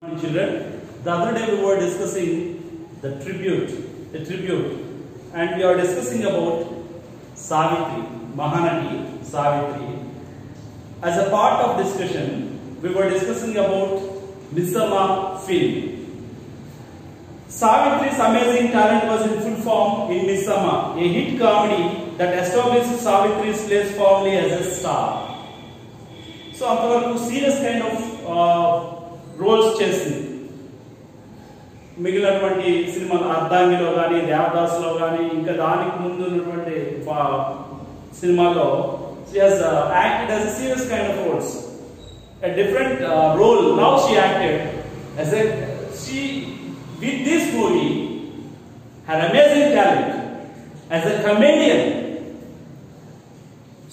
Children, the other day we were discussing the tribute, and we are discussing about Savitri, Mahanati Savitri. As a part of discussion, we were discussing about Missama film. Savitri's amazing talent was in full form in Missama, a hit comedy that established Savitri's place firmly as a star. So, अंतवరకు serious kind of roles చేసింది. మిగిలినటువంటి సినిమాలు అర్ధాంగిలో కానీ దేవదాసులో కానీ ఇంకా దానికి ముందు ఉన్నటువంటి సినిమాలో she has acted as a serious kind of roles, a different role. Now she acted as a with this movie had amazing talent as a comedian.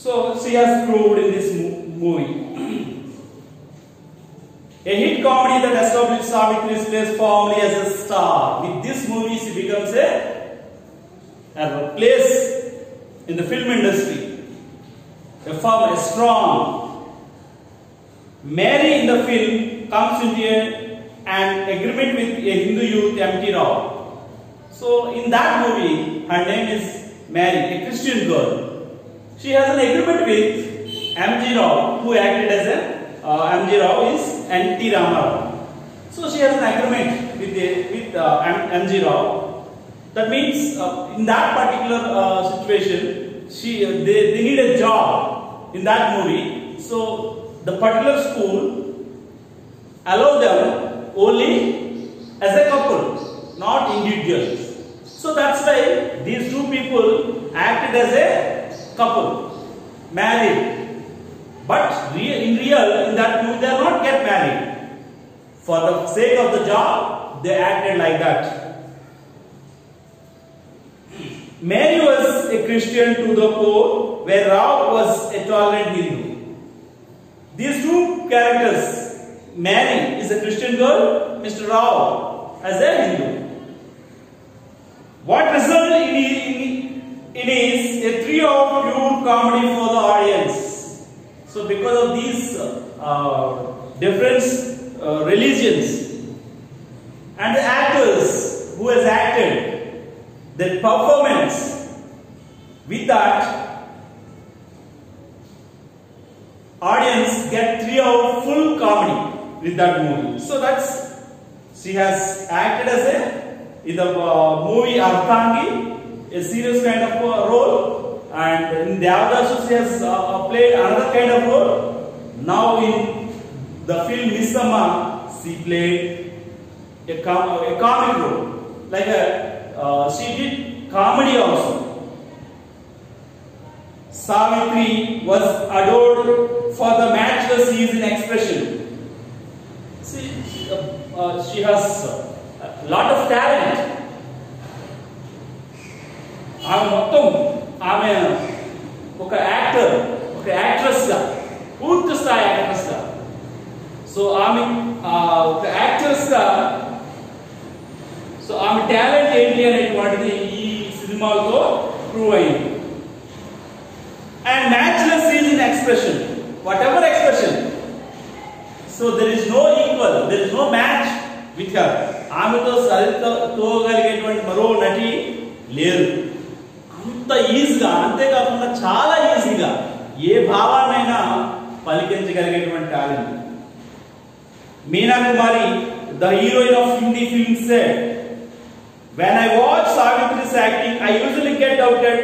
So she has proved in this movie. A hit comedy that established Savitri's place firmly as a star. With this movie, she becomes a place in the film industry. A firm, a strong. Mary in the film comes into an agreement with a Hindu youth, M.T. Rao. So, in that movie, her name is Mary, a Christian girl. She has an agreement with M.G. Rao, who acted as M.G. Rao is N.T. Ramarao. So she has an agreement with M.G. Rao. That means in that particular situation, they need a job in that movie. So the particular school allow them only as a couple, not individuals. So that's why these two people acted as a couple, married. But in that movie, they are not get married. For the sake of the job, they acted like that. Mary was a Christian to the core, where Rao was a tolerant Hindu. These two characters, Mary is a Christian girl, Mr. Rao as a Hindu. What resulted in is a trio of pure comedy for the audience. So because of these different religions and the actors who has acted, their performance, with that audience get three of full comedy with that movie. So she has acted as in the movie Ardhangi, a serious kind of role. And in Devadasu she has played another kind of role. Now in the film Missama, she played a comic role. Like she did comedy also. Savitri was adored for the matchless ease in expression. She has a lot of talent. ఆమె ఒక actor, ఒక actress గా, పూర్తి స్థాయి actress గా. So ఆమె ఒక actress గా, సో ఆమె టాలెంట్ ఏంటి అనేటువంటిది ఈ సినిమాలతో ప్రూవ్ అయింది. And matchless is in expression, whatever expression. So there is no equal, there is no match with her. ఆమెతో సరితోగలిగేటువంటి మరో నటి లేరు. అంత ఈజీగా, అంతేకాకుండా చాలా ఈజీగా ఏ భావాన్నైనా పలికించగలిగేటువంటి talent. Meena Kumari, the heroine of Hindi film, said, "When I watch Savitri's acting, I usually get doubted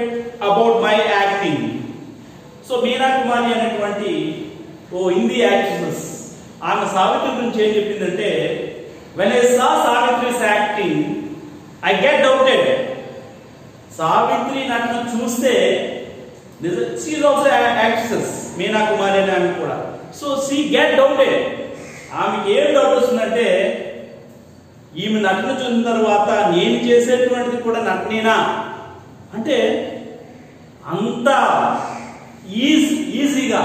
about my acting." So Meena Kumari అనేటువంటి ఓ హిందీ యాక్ట్రెస్, ఆమె సావిత్రి గురించి ఏం చెప్పిందంటే, when I saw Savitri's acting, I get doubted. Savitri నన్ను చూస్తే, she is also an actress, Meena కుమారి అని ఆమె కూడా. So she get doubted. ఆమెకి ఏం డౌట్ వస్తుందంటే, ఈమె నటన చూసిన తర్వాత నేను చేసేటువంటిది కూడా నటనేనా అంటే, అంత ఈజీగా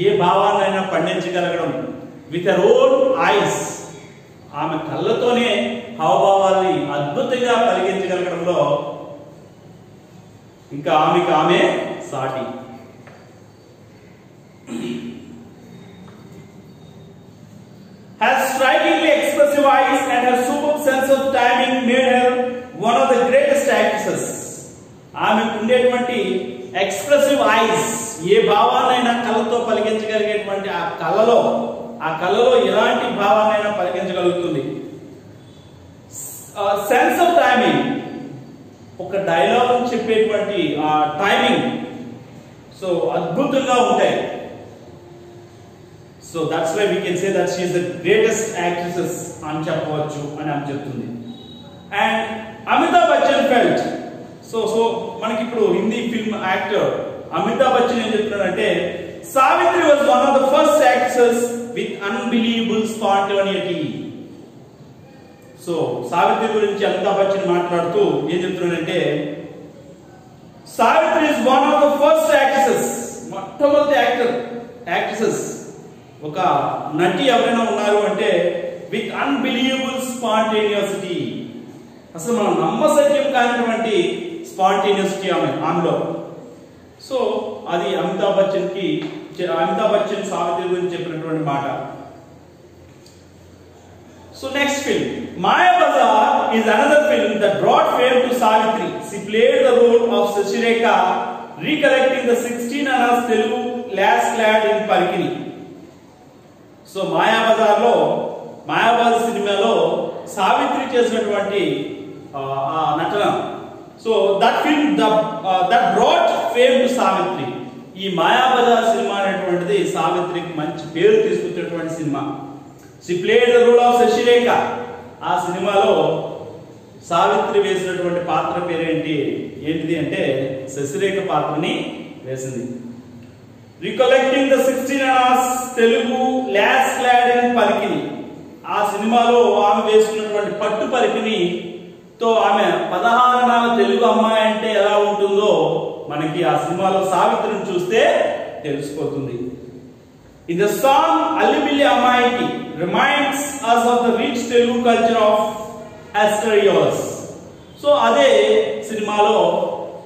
ఏ భావాన్నైనా పండించగలగడం విత్ హర్ ఓన్ ఐస్. ఆమె కళ్ళతోనే హావభావాల్ని అద్భుతంగా పలికించగలగడంలో ఇంకా ఆమె సాటి. has strikingly expressed expressive eyes and her superb sense of timing made her one of the greatest actresses. ఆమెకు ఉండేటువంటి ఎక్స్ప్రెసివ్ ఐస్, ఏ భావాన్నైనా కళ్ళతో పలికించగలిగేటువంటి ఆ కళ్ళలో ఎలాంటి భావాన్నైనా పలికించగలుగుతుంది. సెన్స్ ఆఫ్ టైమింగ్, ఒక డైలాగ్ చెప్పేటువంటి ఆ టైమింగ్ సో అద్భుతంగా ఉంటాయి. So that's why we can say that she is the greatest actresses అని చెప్పవచ్చు అని ఆమె చెప్తుంది. And Amitabh Bachchan felt, so మనకి ఇప్పుడు హిందీ ఫిల్మ్ యాక్టర్ అమితాబ్ బచ్చన్ ఏం చెప్తున్నాడంటే, Savitri was one of the first actresses with unbelievable spontaneity. So Savitri గురించి అమితాబ్ బచ్చన్ మాట్లాడుతూ ఏం చెప్తున్నాడంటే, Savitri is one of the first actresses, మొట్టమొదటి యాక్ట్రెసెస్ ఒక నటి ఎవరైనా ఉన్నారు అంటే విత్ అన్బిలీవబుల్ స్పాంటేనియసిటీ, అసలు మనం నమ్మశక్యం కానిటువంటి స్పాంటేనియసిటీ ఆమెలో. సో అది అమితాబ్ బచ్చన్ సావిత్రి గురించి చెప్పినటువంటి మాట. So next film, Mayabazar is another film that brought fame to Savitri. She played the role of Sasirekha, recollecting the 16 annas Telugu lass clad in Parikini. So Mayabazar సినిమాలో సావిత్రి చేసినటువంటి నటన, so that film that brought fame to Savitri. ఈ Mayabazar cinema అనేటువంటిది సావిత్రికి మంచి పేరు తీసుకొచ్చినటువంటి cinema. She played the role of Sasirekha. ఆ సినిమాలో సావిత్రి వేసినటువంటి పాత్ర ఏంటిది అంటే శశిరేఖ పాత్రని వేసింది. Recollecting the 16 annas Telugu lass clad in parikini, ఆ సినిమాలో ఆమె వేసుకున్నటువంటి పట్టు పరికిని తో ఆమె 16 అణాల తెలుగు అమ్మాయి అంటే ఎలా ఉంటుందో మనకి ఆ సినిమాలో సావిత్రిని చూస్తే తెలిసిపోతుంది. In the song Allibilli Ammayiki reminds us of the rich Telugu culture of Asterios. So అదే సినిమాలో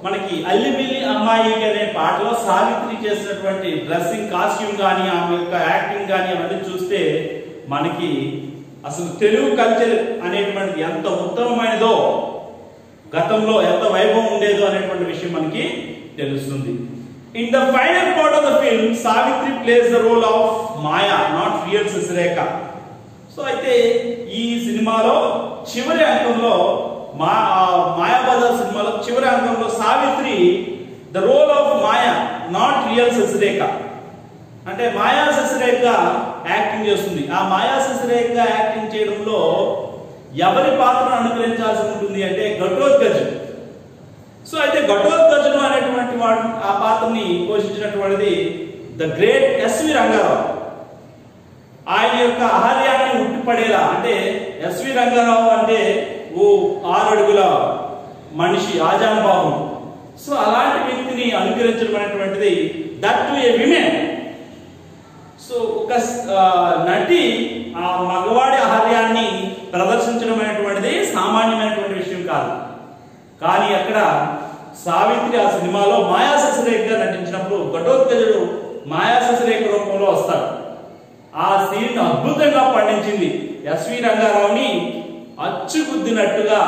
మనకి అల్లిబిల్లి అమ్మాయికి అనే పాటలో సావిత్రి చేసినటువంటి డ్రెస్సింగ్, కాస్ట్యూమ్ కానీ ఆమె యొక్క యాక్టింగ్ కానీ అవన్నీ చూస్తే మనకి అసలు తెలుగు కల్చర్ అనేటువంటిది ఎంత ఉత్తమమైనదో, గతంలో ఎంత వైభవం ఉండేదో అనేటువంటి విషయం మనకి తెలుస్తుంది. In the final part of the film, Savitri plays the role of Maya, not real Sasirekha. So అయితే ఈ సినిమాలో చివరి అంకంలో మాయాబజార్ సినిమాలో చివరి అంకంలో Savitri the role of Maya, not real Sasirekha, అంటే మాయా శశిరేఖ యాక్టింగ్ చేస్తుంది. ఆ మాయా శశిరేఖ యాక్టింగ్ చేయడంలో ఎవరి పాత్రను అనుకరించాల్సి ఉంటుంది అంటే ఘటోత్కచుడు. సో అయితే ఘటోత్కచుడు అనేటువంటి వాడు ఆ పాత్రని పోషించినటువంటిది ద గ్రేట్ ఎస్వి రంగారావు. ఆయన యొక్క ఆహార్యాన్ని ఉట్టిపడేలా, అంటే ఎస్వి రంగారావు అంటే 6 అడుగుల మనిషి, ఆజానుబాహు. సో అలాంటి వ్యక్తిని అనుకరించడం అనేటువంటిది that to A women. So ఒక నటి ఆ మగవాడి ఆహార్యాన్ని ప్రదర్శించడం అనేటువంటిది సామాన్యమైనటువంటి విషయం కాదు. కానీ అక్కడ సావిత్రి ఆ సినిమాలో మాయా శశిరేఖగా నటించినప్పుడు ఘటోత్కచుడు మాయా శశిరేఖ రూపంలో వస్తాడు. ఆ సీన్ అద్భుతంగా పండించింది. ఎస్వి రంగారావుని అచ్చుగుద్దినట్టుగా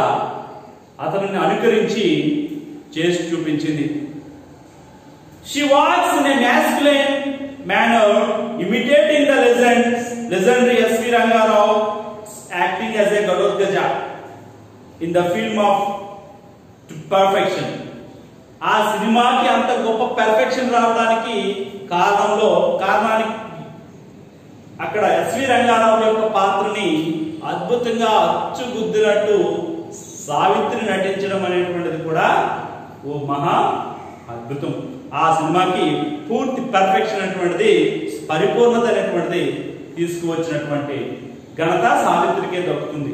అతనిని అనుకరించి చేసి చూపించింది. She walks in a masculine manner, imitating the legendary S.V. Rangarao acting as a Ghatotkach in the film of Perfection. ఆ సినిమాకి అంత గొప్ప పెర్ఫెక్షన్ రావడానికి కారణానికి అక్కడ ఎస్వి రంగారావు యొక్క పాత్రని అద్భుతంగా అచ్చుగుద్దినట్టు సావిత్రి నటించడం అనేటువంటిది కూడా ఓ మహా అద్భుతం. ఆ సినిమాకి పూర్తి పెర్ఫెక్షన్ అనేటువంటిది, పరిపూర్ణత అనేటువంటిది తీసుకువచ్చినటువంటి ఘనత సావిత్రికే దక్కుతుంది.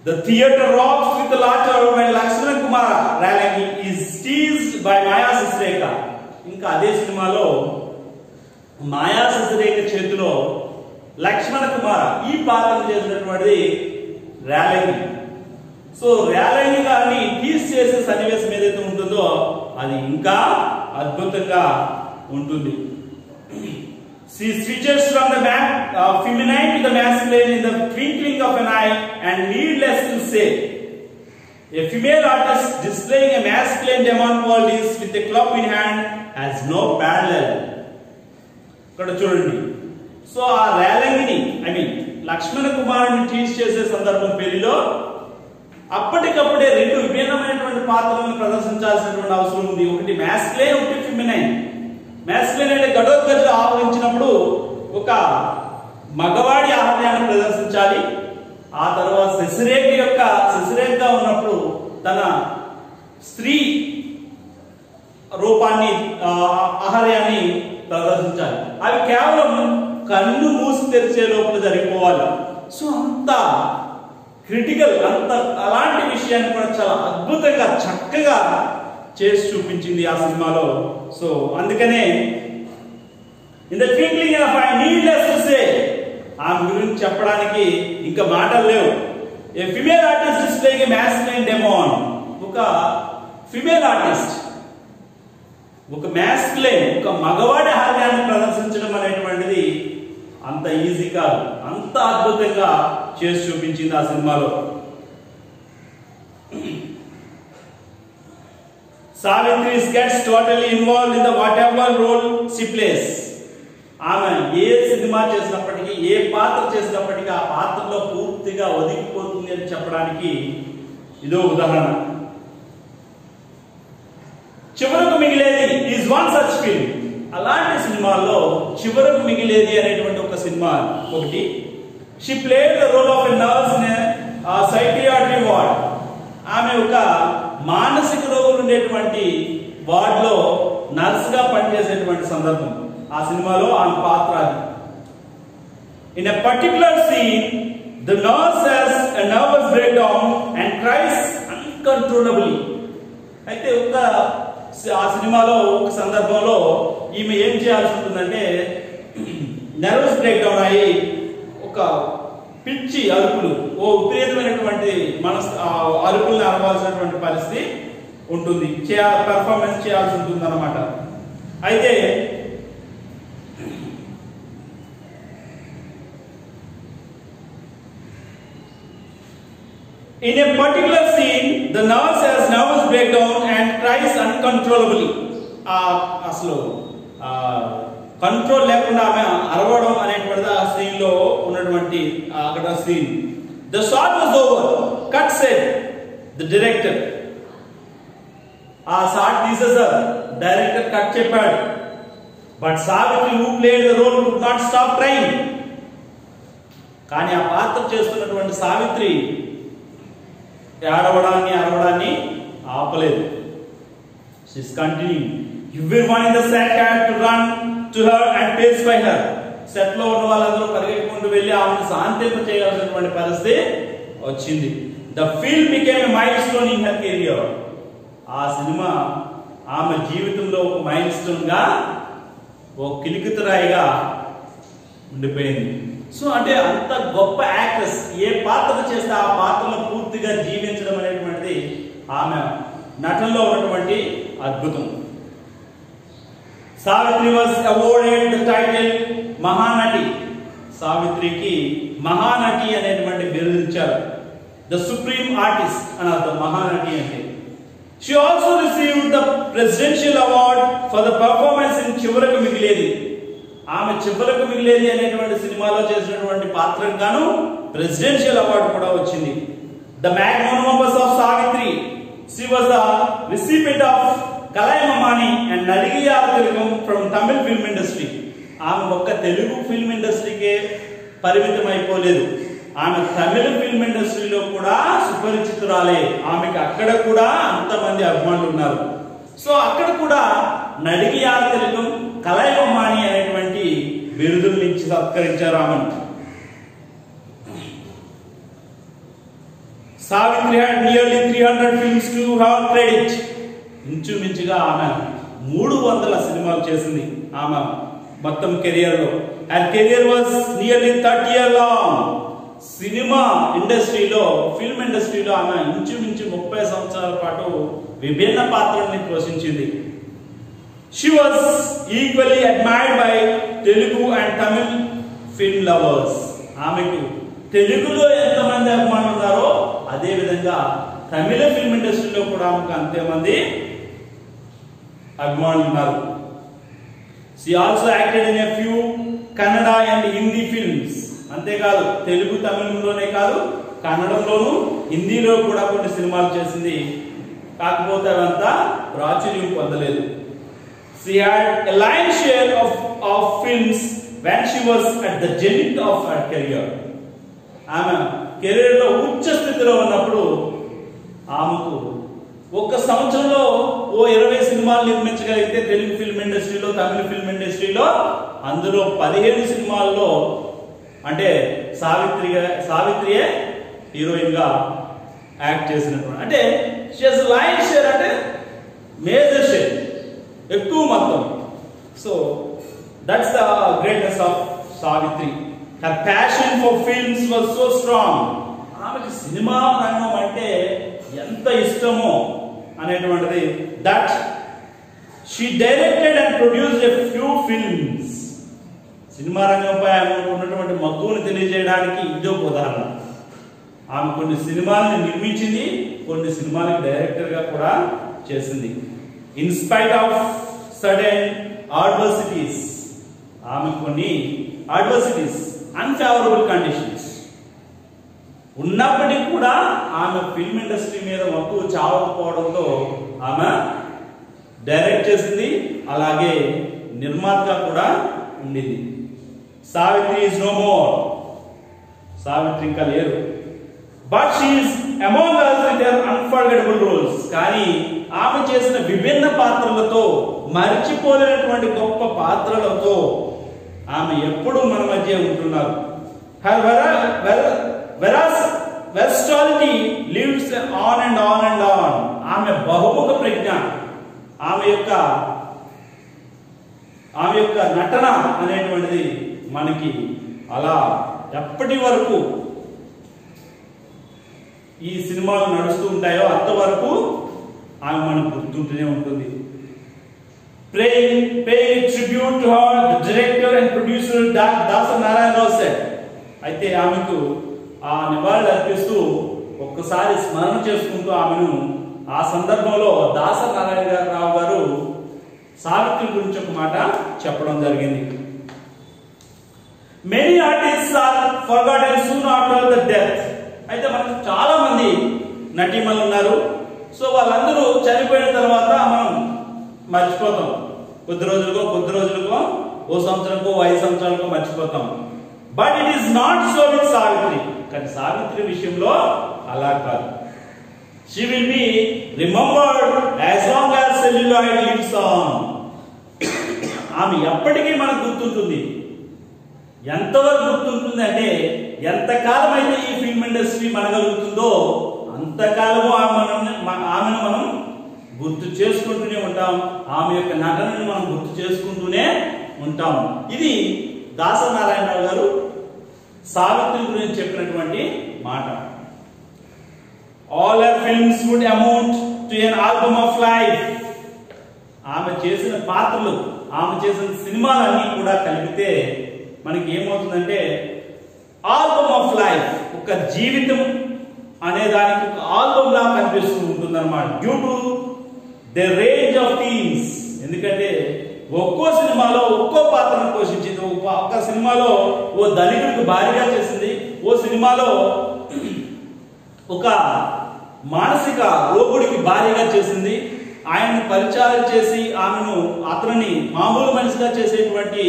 The theater rocks with laughter when Lakshmana Kumara Ralangi is teased by Maya Sasirekha. ఇంకా అదే సినిమాలో మాయా శశిరేఖ చేతిలో లక్ష్మణ కుమార ఈ పాత్రను చేసినటువంటిది రాలంగి. సో రాలంగి గారిని టీస్ చేసే సన్నివేశం ఏదైతే ఉంటుందో అది ఇంకా అద్భుతంగా ఉంటుంది. She switches from the feminine to the masculine in the twinkling of an eye, and needless to say, a female artist displaying a masculine demon qualities with a club in hand has no parallel. ఇక్కడ చూడండి. So ఆ రేలంగిని లక్ష్మణ కుమారుని teach చేసే సందర్భం పెళ్లిలో అప్పటికప్పుడే రెండు విభిన్నమైనటువంటి పాత్రలను ప్రదర్శించాల్సినటువంటి అవసరం ఉంది. ఒకటి మ్యాస్కులైన్, ఒకటి ఫెమినైన్. మ్యాస్కులైన్ అంటే ఘటోత్కచుడు ఆవహించినప్పుడు ఒక మగవాడి ఆహార్యాన్ని ప్రదర్శించాలి. ఆ తర్వాత శశిరేఖగా ఉన్నప్పుడు తన స్త్రీ రూపాన్ని ఆహార్యాన్ని ప్రదర్శించాలి. అవి కేవలం కన్ను మూసి తెరిచే లోపల జరిగిపోవాలి. సో అంత క్రిటికల్, అలాంటి విషయాన్ని కూడా చాలా అద్భుతంగా చక్కగా చేసి చూపించింది ఆ సినిమాలో. సో అందుకనే in the twinkling of I, needless to say, ఆమె గురించి చెప్పడానికి ఇంకా మాటలు లేవు. A female artist displaying A masculine demon. ఒక ఫిమేల్ ఆర్టిస్ట్ ఒక మ్యాస్కులైన్, ఒక మగవాడి ఆహార్యాన్ని ప్రదర్శించడం అనేటువంటిది అంత ఈజీ కాదు. అంత అద్భుతంగా చేసి చూపించింది ఆ సినిమాలో. Savitri gets totally involved in the whatever role she plays. ఆమె ఏ సినిమా చేసినప్పటికీ, ఏ పాత్ర చేసినప్పటికీ ఆ పాత్రలో పూర్తిగా ఒదిగిపోతుంది అని చెప్పడానికి ఇదో ఉదాహరణ. చివరకు మిగిలేది ఈజ్ వన్ సచ్ ఫిల్మ్. అలాంటి సినిమాల్లో చివరకు మిగిలేది అనేటువంటి ఒక సినిమా ఒకటి. She played the role of a nurse in a psychiatry ward. ఆమె ఒక మానసిక రోగులు ఉండేటువంటి వార్డులో నర్స్ గా పనిచేసేటువంటి సందర్భం ఆ సినిమాలో ఆమె పాత్ర. In a particular scene the nurse has a nervous breakdown and cries uncontrollably. అయితే ఆ సినిమాలో ఒక సందర్భంలో ఈమె ఏం చేయాల్సి ఉంటుందంటే, నర్వస్ బ్రేక్ డౌన్ అయ్యి ఒక పిచ్చి అరుపులు, ఓ విపరీతమైనటువంటి అరుపుల్ని అరవాల్సినటువంటి పరిస్థితి ఉంటుంది, పెర్ఫార్మెన్స్ చేయాల్సి ఉంటుంది అన్నమాట. అయితే in a particular scene the nurse has nervous breakdown and cries uncontrollably. అసలు కంట్రోల్ లేకుండా ఆమె అరవడం అనేటువంటిది ఆ సీన్ లో ఉన్నటువంటి అక్కడ scene. The shot was over. Cut said the director. ఆ షాట్ తీసేసారు, డైరెక్టర్ కట్ చెప్పాడు. But Savitri who played the role could not stop crying. కానీ ఆ పాత్ర చేస్తున్నటువంటి సావిత్రి అరవడాన్ని ఆపలేదు. She is continuing. Everyone in the set had to run to her and pace by her. Set లో ఉన్న వాళ్ళందరూ పరిగెత్తుకుంటూ వెళ్ళి ఆమెను శాంతింప చేయాల్సినటువంటి పరిస్థితి వచ్చింది. The film became a milestone in her career. ఆ సినిమా ఆమె జీవితంలో ఒక మైల్ స్టోన్ గా, ఒక కిలికితరాయిగా ఉండిపోయింది. సో అంటే అంత గొప్ప యాక్ట్రెస్ ఏ పాత్ర చేస్తే ఆ పాత్రలో పూర్తిగా జీవించడం అనేటువంటిది ఆమె నటనలో ఉన్నటువంటి అద్భుతం. Savitri was awarded the title Mahanati. సావిత్రికి మహానటి అనేటువంటి బిరుదు ఇచ్చారు. ద సుప్రీం ఆర్టిస్ట్ అని అర్థం మహానటి అంటే. She also received the presidential award for the performance in చివరకు మిగిలేది. ఆమె చివరకు మిగిలేది అనేటువంటి సినిమాలో చేసినటువంటి పాత్రకు గాను ప్రెసిడెన్షియల్ అవార్డు కూడా వచ్చింది. The magnum opus of Savitri. She was the recipient of Kalaimamani and Nadigayaru Tilakam from Tamil film industry. ఆమె ఒక్క తెలుగు ఫిల్మ్ ఇండస్ట్రీకే పరిమితం అయిపోలేదు. ఆమె తమిళ ఫిల్మ్ ఇండస్ట్రీలో కూడా సుపరిచితురాలే. ఆమెకి అక్కడ కూడా అంతమంది అభిమానులు ఉన్నారు. సో అక్కడ కూడా నడిగియారు తిలకం, కలైమమాని అనేటువంటి బిరుదుల నుంచి సత్కరించారు ఆమెను. Savitri had nearly 300 films to her credit. ఇంచుమించుగా ఆమె 300 సినిమాలు చేసింది ఆమె మొత్తం కెరియర్ లో. her career was nearly 30 years long. Cinema ఇండస్ట్రీలో, ఫిల్మ్ ఇండస్ట్రీలో ఆమె ఇంచుమించు 30 సంవత్సరాల పాటు విభిన్న పాత్రల్ని పోషించింది. She was equally admired by Telugu and Tamil film lovers. ఆమెకు తెలుగులో ఎంతమంది అభిమానులు ఉన్నారో అదే విధంగా తమిళ ఫిల్మ్ ఇండస్ట్రీలో కూడా ఆమెకు అంతేమంది అభిమానులు ఉన్నారు. She also acted in a few Kannada and Hindi films. అంతేకాదు తెలుగు తమిళంలోనే కాదు కన్నడంలోను హిందీలో కూడా కొన్ని సినిమాలు చేసింది. కాకపోతే అవంతా ప్రాచుర్యం పొందలేదు. She had a lion's share of films when she was at the zenith of her career. ఆమె కెరీర్ లో ఉచ్చ స్థితిలో ఉన్నప్పుడు ఆమెకు ఒక్క సంవత్సరంలో 20 సినిమాలు నిర్మించగలిగితే తెలుగు ఫిల్మ్ ఇండస్ట్రీలో తమిళ ఫిల్మ్ ఇండస్ట్రీలో అందులో 15 సినిమాల్లో అంటే సావిత్రియే హీరోయిన్ గా యాక్ట్ చేసినటువంటి అంటే షీ హస్ లయన్ షేర్ అంటే మేజర్ షేర్ ఎక్కువ మొత్తం. So that's the greatness of Savitri. Her passion for films was so strong. ఆమెకి సినిమా రంగం అంటే ఎంత ఇష్టమో అనేటువంటిది. That she directed and produced a few films. Cinema రంగంపై ఆమె ఉన్నటువంటి మక్కువను తెలియజేయడానికి ఇదో ఉదాహరణ. ఆమె కొన్ని సినిమాలను నిర్మించింది, కొన్ని సినిమాలకు డైరెక్టర్ గా కూడా చేసింది. In spite of sudden adversities, ఆమె కొన్ని అడ్వర్సిటీస్ అన్ఫేవరబుల్ కండిషన్స్ ఉన్నప్పటికీ కూడా ఆమె ఫిల్మ్ ఇండస్ట్రీ మీద మక్కువ చావకపోవడంతో ఆమె డైరెక్ట్ చేసింది, అలాగే నిర్మాతగా కూడా ఉండింది. Savitri is no more. Savitri ఇంకా లేరు. But she is among us with her unforgettable roles. కానీ ఆమె చేసిన విభిన్న పాత్రలతో, మరిచిపోలేనటువంటి గొప్ప పాత్రలతో ఆమె ఎప్పుడూ మన మధ్య ఉంటున్నారు. Whereas versatility lives on and on and on. ఆమె బహుముఖ ప్రజ్ఞ, ఆమె యొక్క నటన అనేటువంటిది మనకి అలా ఎప్పటి వరకు ఈ సినిమాలు నడుస్తూ ఉంటాయో అంతవరకు ఆమె మనకు గుర్తుంటూనే ఉంటుంది. Paying tribute to her, the director and producer Dasa Narayana Rao said. అయితే ఆమెకు ఆ నివాళులు అర్పిస్తూ ఒక్కసారి స్మరణ చేసుకుంటూ ఆమెను ఆ సందర్భంలో దాస నారాయణ రావు గారు సావిత్రి గురించి ఒక మాట చెప్పడం జరిగింది. Many artists are forgotten soon after the death. అయితే మనకు చాలా మంది నటీమణులు ఉన్నారు. సో వాళ్ళందరూ చనిపోయిన తర్వాత మనం మర్చిపోతాం. కొద్ది రోజులకో ఓ సంవత్సరంకో 5 సంవత్సరాలకో మర్చిపోతాం. But it is not so with Savitri. కానీ సావిత్రి విషయంలో అలా కాదు. She will be remembered as long as celluloid lives on. ఆమె ఎప్పటికీ మనకు గుర్తుంటుంది. ఎంతవరకు గుర్తుంటుంది అంటే ఎంతకాలం అయితే ఈ ఫిల్మ్ ఇండస్ట్రీ మనగలుగుతుందో అంతకాలము ఆమెను మనం గుర్తు చేసుకుంటూనే ఉంటాం. ఆమె యొక్క నటనను మనం గుర్తు చేసుకుంటూనే ఉంటాం. ఇది దాసనారాయణరావు గారు సావిత్రి గురించి చెప్పినటువంటి మాట. All her films would amount to an album of life. ఆమె చేసిన పాత్రలు, ఆమె చేసిన సినిమాలన్నీ కూడా కలిపితే మనకి ఏమవుతుందంటే ఆల్బమ్ ఆఫ్ లైఫ్, ఒక జీవితం అనే దానికి ఒక ఆల్బమ్ లా కనిపిస్తూ ఉంటుంది అన్నమాట. Due to the range of themes. ఎందుకంటే ఒక్కో సినిమాలో ఒక్కో పాత్రను పోషించింది. ఒక సినిమాలో ఓ ధనికుడికి భారీగా చేసింది, ఓ సినిమాలో ఒక మానసిక రోగుడికి భారీగా చేసింది, ఆయన్ని పరిచయం చేసి అతనిని మామూలు మనిషిగా చేసేటువంటి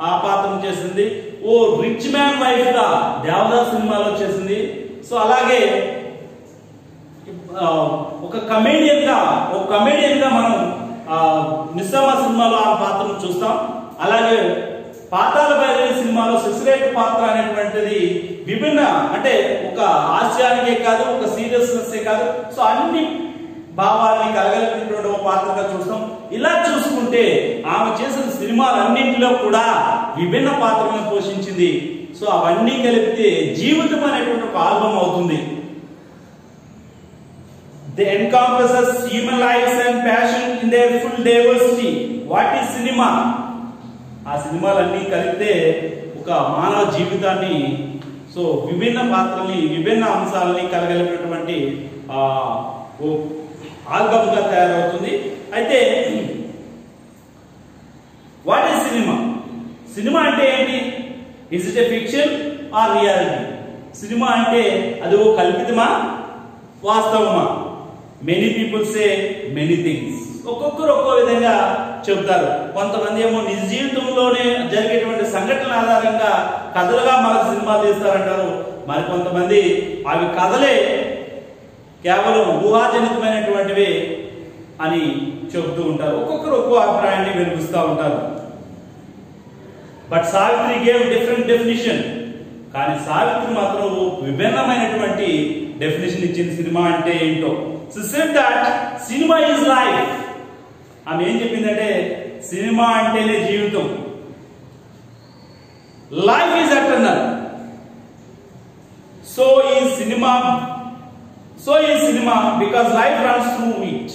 ఆ పాత్రను చేసింది, ఓ రిచ్ మ్యాన్ వైఫ్ గా దేవదాస్ సినిమాలో చేసింది. సో అలాగే ఒక కమేడియన్ గా మనం మిస్సమ్మ సినిమాలో ఆ పాత్రను చూస్తాం. అలాగే పాతాళ భైరవి సినిమాలో శశిరేఖ పాత్ర అనేటువంటిది విభిన్న, అంటే ఒక హాస్యానికే కాదు, ఒక సీరియస్నెస్ కాదు, సో అన్ని భావాన్ని కలగలిగినటువంటి ఒక పాత్రగా చూస్తాం. ఇలా చూసుకుంటే ఆమె చేసిన సినిమాలన్నింటిలో కూడా విభిన్న పాత్రలను పోషించింది. సో అవన్నీ కలిపితే జీవితం అనేటువంటి ఒక ఆల్బమ్ అవుతుంది. They encompasses human lives and passion in their full diversity. What is cinema? ఆ సినిమాలన్నీ కలిపితే ఒక మానవ జీవితాన్ని, సో విభిన్న పాత్రల్ని, విభిన్న అంశాలని కలగలిపినటువంటి ఆల్బమ్ గా తయారవుతుంది. అయితే వాట్ ఈస్ సినిమా? సినిమా అంటే ఏంటి? Is it a fiction or reality? Cinema అంటే అది ఓ కల్పితమా, వాస్తవమా? Many people say many things. ఒక్కొక్కరు ఒక్కో విధంగా చెబుతారు. కొంతమంది ఏమో నిజ జీవితంలోనే జరిగేటువంటి సంఘటనల ఆధారంగా కథలుగా మనకు సినిమాలు తీస్తారంటారు. మరి కొంతమంది అవి కథలే, కేవలం ఊహాజనితమైనటువంటివి అని చెబుతూ ఉంటారు. ఒక్కొక్కరు ఒక్కో అభిప్రాయాన్ని వినిపిస్తూ ఉంటారు. But Savitri gave different definition. కానీ సావిత్రి మాత్రం విభిన్నమైనటువంటి డెఫినేషన్ ఇచ్చింది సినిమా అంటే ఏంటో. She said that cinema is life. ఆమె ఏం చెప్పిందంటే సినిమా అంటేనే జీవితం. Life is eternal. సో ఈ cinema because life runs through it.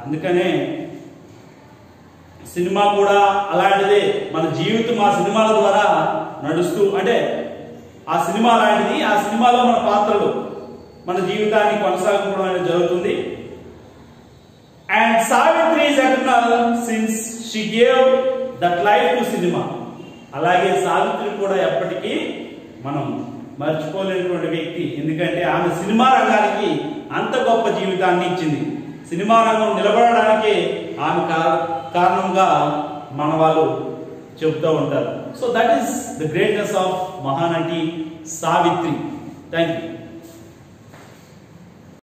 అందుకనే సినిమా కూడా అలాంటిదే. మన జీవితం ఆ సినిమాల ద్వారా నడుస్తూ, అంటే ఆ సినిమా లాంటిది. ఆ సినిమాలో మన పాత్రలు మన జీవితాన్ని కొనసాగడం అనేది జరుగుతుంది. And Savitri is eternal since she gave that life to cinema. అలాగే సావిత్రి కూడా ఎప్పటికీ మనం మర్చిపోలేనటువంటి వ్యక్తి. ఎందుకంటే ఆమె సినిమా రంగానికి అంత గొప్ప జీవితాన్ని ఇచ్చింది. సినిమా రంగం నిలబడడానికి ఆమె కారణంగా మన వాళ్ళు చెబుతూ ఉంటారు. So that is the greatness of Mahanati Savitri. Thank you.